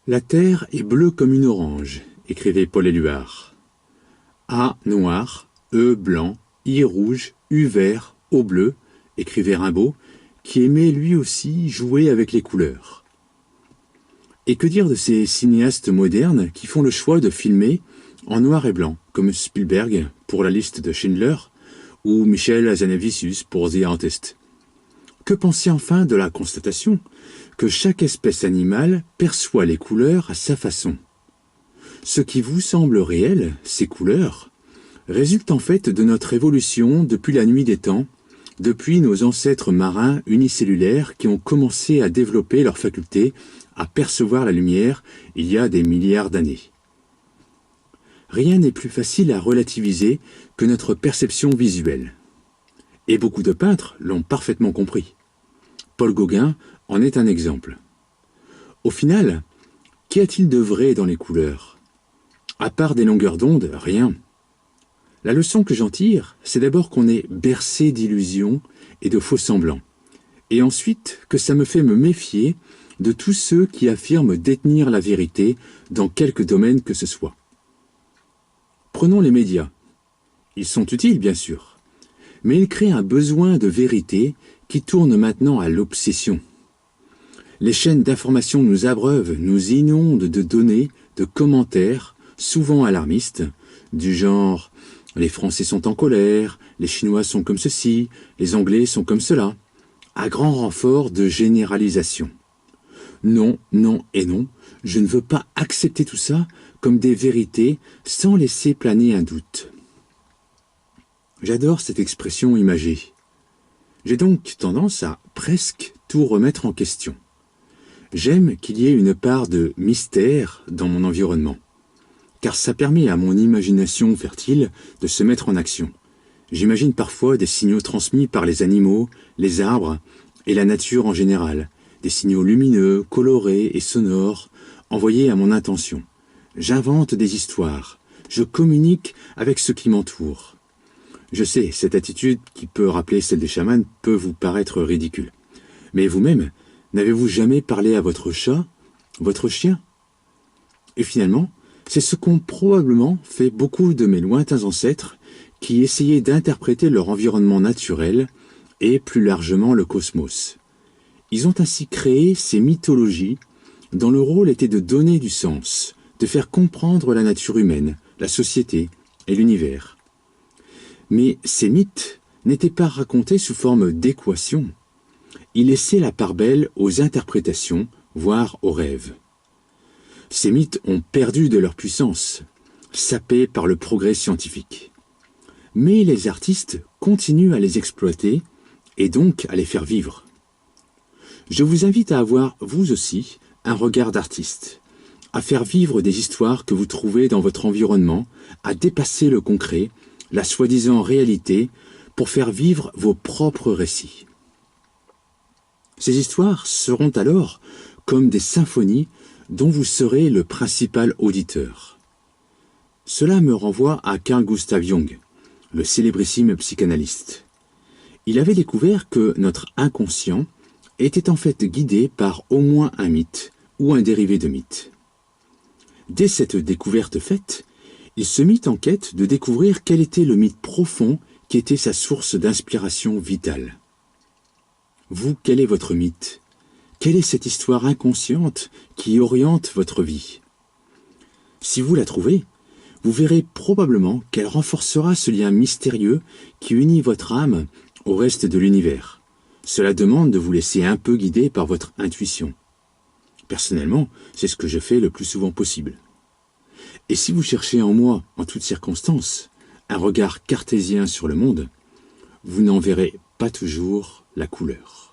La terre est bleue comme une orange, écrivait Paul Éluard. A noir, E blanc, I rouge, U vert, O bleu, écrivait Rimbaud, qui aimait lui aussi jouer avec les couleurs. Et que dire de ces cinéastes modernes qui font le choix de filmer en noir et blanc, comme Spielberg pour La liste de Schindler ou Michel Hazanavicius pour The Artist. Que penser enfin de la constatation que chaque espèce animale perçoit les couleurs à sa façon? Ce qui vous semble réel, ces couleurs, résulte en fait de notre évolution depuis la nuit des temps, depuis nos ancêtres marins unicellulaires qui ont commencé à développer leur faculté à percevoir la lumière il y a des milliards d'années. Rien n'est plus facile à relativiser que notre perception visuelle. Et beaucoup de peintres l'ont parfaitement compris. Paul Gauguin en est un exemple. Au final, qu'y a-t-il de vrai dans les couleurs? À part des longueurs d'onde, rien. La leçon que j'en tire, c'est d'abord qu'on est bercé d'illusions et de faux semblants. Et ensuite que ça me fait me méfier de tous ceux qui affirment détenir la vérité dans quelque domaine que ce soit. Prenons les médias. Ils sont utiles, bien sûr, mais ils créent un besoin de vérité qui tourne maintenant à l'obsession. Les chaînes d'information nous abreuvent, nous inondent de données, de commentaires, souvent alarmistes, du genre « les Français sont en colère, les Chinois sont comme ceci, les Anglais sont comme cela », à grand renfort de généralisation. Non, non et non, je ne veux pas accepter tout ça comme des vérités sans laisser planer un doute. J'adore cette expression imagée. J'ai donc tendance à presque tout remettre en question. J'aime qu'il y ait une part de mystère dans mon environnement, car ça permet à mon imagination fertile de se mettre en action. J'imagine parfois des signaux transmis par les animaux, les arbres et la nature en général, des signaux lumineux, colorés et sonores, envoyés à mon intention. J'invente des histoires, je communique avec ce qui m'entoure. Je sais, cette attitude, qui peut rappeler celle des chamans, peut vous paraître ridicule. Mais vous-même, n'avez-vous jamais parlé à votre chat, votre chien? Et finalement, c'est ce qu'ont probablement fait beaucoup de mes lointains ancêtres qui essayaient d'interpréter leur environnement naturel et plus largement le cosmos. Ils ont ainsi créé ces mythologies dont le rôle était de donner du sens, de faire comprendre la nature humaine, la société et l'univers. Mais ces mythes n'étaient pas racontés sous forme d'équations. Ils laissaient la part belle aux interprétations, voire aux rêves. Ces mythes ont perdu de leur puissance, sapés par le progrès scientifique. Mais les artistes continuent à les exploiter et donc à les faire vivre. Je vous invite à avoir, vous aussi, un regard d'artiste, à faire vivre des histoires que vous trouvez dans votre environnement, à dépasser le concret, la soi-disant réalité, pour faire vivre vos propres récits. Ces histoires seront alors comme des symphonies dont vous serez le principal auditeur. Cela me renvoie à Carl Gustav Jung, le célébrissime psychanalyste. Il avait découvert que notre inconscient était en fait guidé par au moins un mythe ou un dérivé de mythe. Dès cette découverte faite, il se mit en quête de découvrir quel était le mythe profond qui était sa source d'inspiration vitale. Vous, quel est votre mythe? Quelle est cette histoire inconsciente qui oriente votre vie? Si vous la trouvez, vous verrez probablement qu'elle renforcera ce lien mystérieux qui unit votre âme au reste de l'univers. Cela demande de vous laisser un peu guider par votre intuition. Personnellement, c'est ce que je fais le plus souvent possible. Et si vous cherchez en moi, en toutes circonstances, un regard cartésien sur le monde, vous n'en verrez pas toujours la couleur.